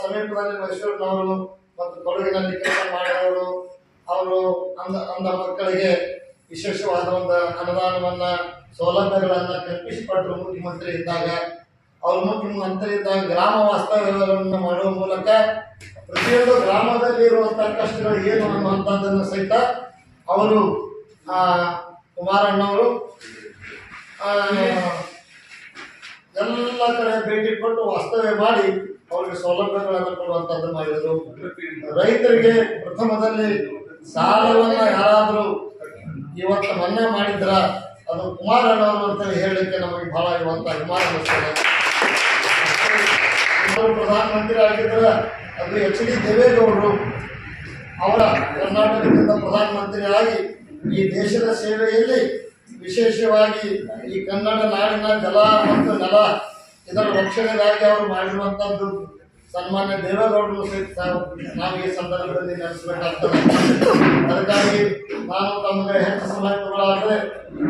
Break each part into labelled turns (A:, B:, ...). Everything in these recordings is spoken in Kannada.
A: ಸಮೀಪದಲ್ಲಿ ಮೈಸೂರಿನವರು ಮತ್ತು ಕೊಡಗಿನಲ್ಲಿ ಕೆಲಸ ಮಾಡಿದವರು ಅವರು ಅಂಧ ಮಕ್ಕಳಿಗೆ ವಿಶೇಷವಾದ ಒಂದು ಅನುದಾನವನ್ನ ಸೌಲಭ್ಯಗಳನ್ನ ಕಲ್ಪಿಸಿಕೊಟ್ಟರು ಮುಖ್ಯಮಂತ್ರಿ ಇದ್ದಾಗ. ಅವರು ಮುಖ್ಯಮಂತ್ರಿ ಇದ್ದಾಗ ಗ್ರಾಮ ವಾಸ್ತವ್ಯಗಳನ್ನು ಮಾಡುವ ಮೂಲಕ ಪ್ರತಿಯೊಂದು ಗ್ರಾಮದಲ್ಲಿ ಇರುವಂತಹ ಕಷ್ಟಗಳು ಏನು ಅನ್ನುವಂಥದ್ದನ್ನು ಸಹಿತ ಅವರು ಕುಮಾರಣ್ಣವರು ಎಲ್ಲ ಕಡೆ ಭೇಟಿ ಕೊಟ್ಟು ವಾಸ್ತವ್ಯ ಮಾಡಿ ಅವರಿಗೆ ಸೌಲಭ್ಯಗಳನ್ನು ಕೊಡುವಂತದ್ದು ಮಾಡಿದರು. ರೈತರಿಗೆ ಪ್ರಥಮದಲ್ಲಿ ಸಾಲವನ್ನ ಯಾರಾದರೂ ಇವತ್ತು ಮನ್ನಾ ಮಾಡಿದ್ರ ಅದು ಕುಮಾರಣ್ಣವರು ಅಂತೇಳಿ ಹೇಳಲಿಕ್ಕೆ ನಮಗೆ ಬಹಳ ಇವತ್ತು ಅಭಿಮಾನ ಅನಿಸ್ತದೆ. ಪ್ರಧಾನಮಂತ್ರಿ ಆಗಿದ್ರೆ ಅದು ಎಚ್ ಡಿ ದೇವೇಗೌಡರು ಅವರ ಕರ್ನಾಟಕದಿಂದ ಪ್ರಧಾನಮಂತ್ರಿ ಆಗಿ ಈ ದೇಶದ ಸೇವೆಯಲ್ಲಿ ವಿಶೇಷವಾಗಿ ಈ ಕನ್ನಡ ನಾಡಿನ ಜಲ ಮತ್ತು ನೆಲ ಇದರ ರಕ್ಷಣೆಗಾಗಿ ಅವರು ಮಾಡಿರುವಂತದ್ದು ಸನ್ಮಾನ್ಯ ದೇವೇಗೌಡರು ಸಹಿತ ನಾವು ಈ ಸಂದರ್ಭದಲ್ಲಿ ನೆನೆಸಬೇಕಾಗ್ತದೆ. ಅದಕ್ಕಾಗಿ ನಾನು ತಮಗೆ ಹೆಚ್ಚು ಸಮಯ ತಗೊಳ್ಳಾದರೆ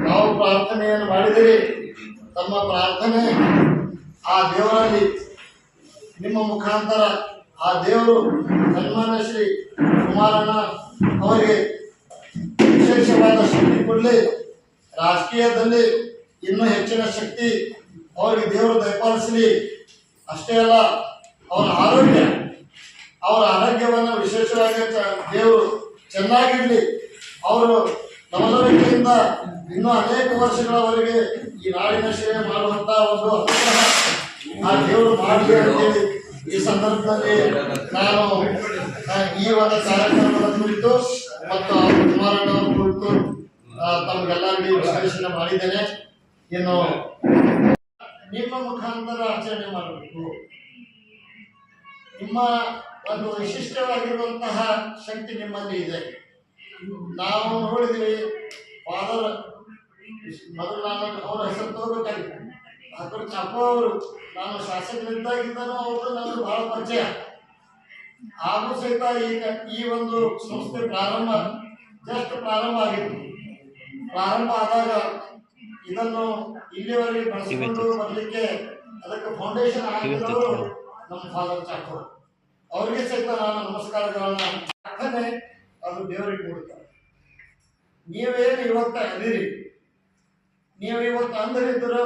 A: ನಾವು ಪ್ರಾರ್ಥನೆಯನ್ನು ಮಾಡಿದಿರಿ. ತಮ್ಮ ಪ್ರಾರ್ಥನೆ ಆ ದೇವರಲ್ಲಿ ನಿಮ್ಮ ಮುಖಾಂತರ ಆ ದೇವರು ಸನ್ಮಾನ್ಯ ಶ್ರೀ ಕುಮಾರಣ್ಣ ಅವರಿಗೆ ವಿಶೇಷವಾದ ಶಕ್ತಿ ಕೊಡಲಿ, ರಾಜಕೀಯದಲ್ಲಿ ಇನ್ನೂ ಹೆಚ್ಚಿನ ಶಕ್ತಿ ಅವರಿಗೆ ದೇವರು ದಯಪಾಲಿಸಲಿ. ಅಷ್ಟೇ ಅಲ್ಲ, ಅವರ ಆರೋಗ್ಯವನ್ನು ವಿಶೇಷವಾಗಿ ದೇವರು ಚೆನ್ನಾಗಿರ್ಲಿ. ಅವರು ನವಲವಿಕೆಯಿಂದ ಇನ್ನೂ ಅನೇಕ ವರ್ಷಗಳವರೆಗೆ ಈ ನಾಡಿನ ಸೇವೆ ಮಾಡುವಂತ ಒಂದು ಅನುಗ್ರಹ ಆ ದೇವರು ಮಾಡಲಿ ಅಂತೇಳಿ ಈ ಸಂದರ್ಭದಲ್ಲಿ ನಾನು ಈ ಒಂದು ಕಾರ್ಯಕ್ರಮದ ಕುರಿತು ಮತ್ತು ಕುಮಾರಣ್ಣವರ ಕುರಿತು ತಮಗೆಲ್ಲರಿಗೂ ವಿಶ್ಲೇಷಣೆ ಮಾಡಿದ್ದೇನೆ. ಇನ್ನು ನಿಮ್ಮ ಮುಖಾಂತರ ಆಚರಣೆ ಮಾಡಬೇಕು. ನಿಮ್ಮ ಒಂದು ವಿಶಿಷ್ಟವಾಗಿರುವಂತಹ ಶಕ್ತಿ ನಿಮ್ಮಲ್ಲಿ ಇದೆ. ನಾವು ನೋಡಿದ್ವಿ ಫಾದರ್ ಮೊದಲು ನಾನು ಅವರ ಹೆಸರು ತಗೋಬೇಕಾಗಿತ್ತು. ಡಾಕ್ಟರ್ ಚಾಕೋ ಅವರು ನಾನು ಶಾಸಕರಿದ್ದಾಗಿದ್ದನು ಅವರು ನನಗೆ ಬಹಳ ಪರಿಚಯ. ಹಾಗೂ ಸಹಿತ ಈಗ ಈ ಒಂದು ಸಂಸ್ಥೆ ಪ್ರಾರಂಭ ಆಗಿತ್ತು. ಪ್ರಾರಂಭ ಆದಾಗ ಇದನ್ನು ಇಲ್ಲಿವರೆಗೆ ಬಳಸಿಕೊಂಡು ಬರಲಿಕ್ಕೆ ಅದಕ್ಕೆ ಫೌಂಡೇಶನ್ ಆಗಿದ್ದವರು ನಮ್ಮ ಫಾದರ್ ಚಾಕೋ. ಅವರಿಗೆ ಸಹಿತ ನಾನು ನಮಸ್ಕಾರಗಳನ್ನ ಯಾಕಂದ್ರೆ ಅದು ದೇವರಿಗೆ ಕೊಡ್ತಾರೆ. ನೀವೇನು ಇವತ್ತು ಅದಿರಿ, ನೀವು ಇವತ್ತು ಅಂದರಿದ್ದರು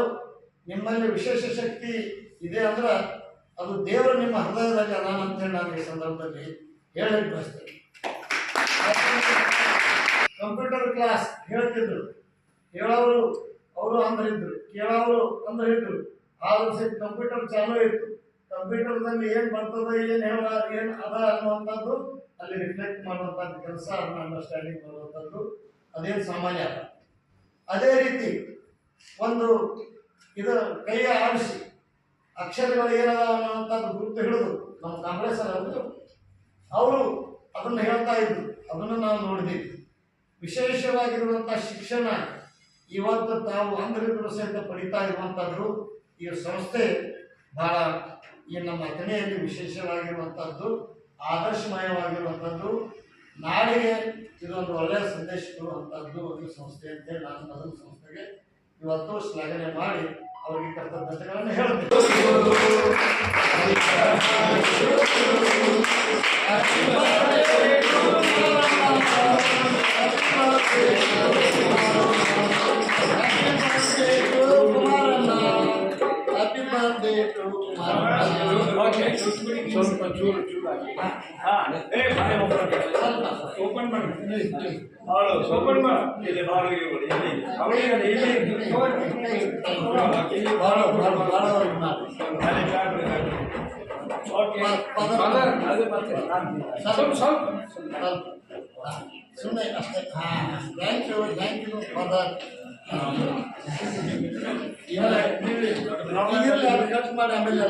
A: ನಿಮ್ಮಲ್ಲಿ ವಿಶೇಷ ಶಕ್ತಿ ಇದೆ ಅಂದ್ರೆ ಅದು ದೇವರು ನಿಮ್ಮ ಹೃದಯದಲ್ಲಿ ಅದಾನ ಅಂತೇಳಿ ನಾನು ಈ ಸಂದರ್ಭದಲ್ಲಿ ಹೇಳಲಿಕ್ಕೆ ಬಯಸ್ತೇನೆ. ಕಂಪ್ಯೂಟರ್ ಕ್ಲಾಸ್ ಹೇಳ್ತಿದ್ರು, ಹೇಳೋರು ಅವರು ಅಂದರಿದ್ರು, ಕೇಳೋರು ಅಂದರಿದ್ರು. ಆದ್ರೂ ಸಹಿತ ಕಂಪ್ಯೂಟರ್ ಚಾಲೂ ಇತ್ತು. ಕಂಪ್ಯೂಟರ್ದಲ್ಲಿ ಏನು ಬರ್ತದೆ, ಏನು ಅದ ಅನ್ನುವಂಥದ್ದು ಅಲ್ಲಿ ರಿಫ್ಲೆಕ್ಟ್ ಮಾಡುವಂಥದ್ದು ಕೆಲಸ, ಅದನ್ನ ಅಂಡರ್ಸ್ಟ್ಯಾಂಡಿಂಗ್ ಮಾಡುವಂಥದ್ದು ಅದೇನು ಸಾಮಾನ್ಯ ಅಲ್ಲ. ಅದೇ ರೀತಿ ಒಂದು ಇದು ಕೈಯ ಆಡಿಸಿ ಅಕ್ಷರಗಳು ಏನದ ಅನ್ನುವಂಥದ್ದು ಗುರುತು ಹಿಡಿದು ನಮ್ಮ ಕಾಂಗ್ರೆಸ್ ಅವರು ಅದನ್ನು ಹೇಳ್ತಾ ಇದ್ರು. ಅದನ್ನು ನಾವು ನೋಡಿದ್ದೀವಿ. ವಿಶೇಷವಾಗಿರುವಂಥ ಶಿಕ್ಷಣ ಇವತ್ತು ತಾವು ಅಂಧರಿದ್ರು ಸಹಿತ ಪಡಿತಾ ಇರುವಂಥದ್ದು ಈ ಸಂಸ್ಥೆ ಬಹಳ ಈ ನಮ್ಮ ಅಥಣಿಯಲ್ಲಿ ವಿಶೇಷವಾಗಿರುವಂಥದ್ದು, ಆದರ್ಶಮಯವಾಗಿರುವಂಥದ್ದು, ನಾಡಿಗೆ ಇದೊಂದು ಒಳ್ಳೆಯ ಸಂದೇಶ ಕೊಡುವಂಥದ್ದು ಒಂದು ಸಂಸ್ಥೆ ಅಂತೇಳಿ ನಾನು ಮೊದಲ ಸಂಸ್ಥೆಗೆ ಇವತ್ತು ಶ್ಲಾಘನೆ ಮಾಡಿ ಅವರಿಗೆ ಕೃತಜ್ಞತೆಗಳನ್ನು ಹೇಳ್ತೇನೆ.
B: ಸ್ವಲ್ಪ ಚೂರು ಓಪನ್ ಮಾಡಿ ಓಪನ್ ಮಾಡಿ
A: ಸುಮ್ಮನೆ ಅಷ್ಟೇ. Thank you father. ಕಟ್ ಮಾಡಿ ಆಮೇಲೆ